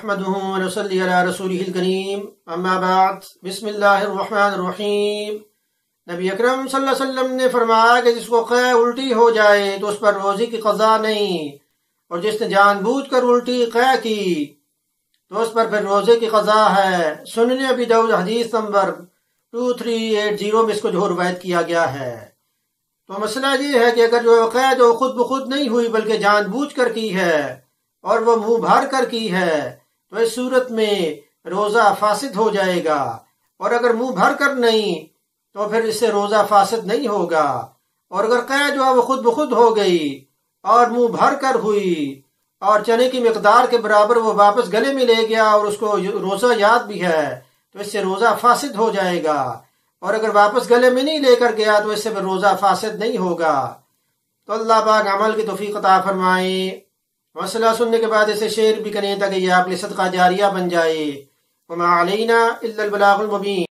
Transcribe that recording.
نحمده ونصلي على رسوله الكريم اما بعد بسم اللہ الرحمن الرحیم۔ نبی اکرم صلی اللہ علیہ وسلم نے فرمایا کہ جس کو قے الٹی ہو جائے تو اس پر روزے کی قضا نہیں، اور جس نے جان بوجھ کر الٹی قے کی تو اس پر پھر روزے کی قضا ہے۔ سنن ابی داؤد حدیث نمبر 2380 میں اس کو جو روایت کیا گیا ہے۔ تو مسئلہ یہ ہے کہ اگر قے جو خود بخود نہیں ہوئی بلکہ جان بوجھ کر کی ہے اور وہ منہ بھر کر کی ہے تو اس صورت میں روزہ فاسد ہو جائے گا، اور اگر منہ بھر کر نہیں تو پھر اس سے روزہ فاسد نہیں ہوگا۔ اور اگر قے جو ہے وہ خود بخود ہو گئی اور منہ بھر کر ہوئی اور چنے کی مقدار کے برابر وہ واپس گلے میں لے گیا اور اس کو روزہ یاد بھی ہے تو اس سے روزہ فاسد ہو جائے گا، اور اگر واپس گلے میں نہیں لے کر گیا تو اس سے پھر روزہ فاسد نہیں ہوگا۔ تو اللہ پاک عمل کی توفیق عطا فرمائے۔ مسئلہ سننے کے بعد اسے شیئر بھی کریں تاکہ یہ آپ کے صدقہ جاریہ بن جائے۔ وما علینا الا البلاغ المبین۔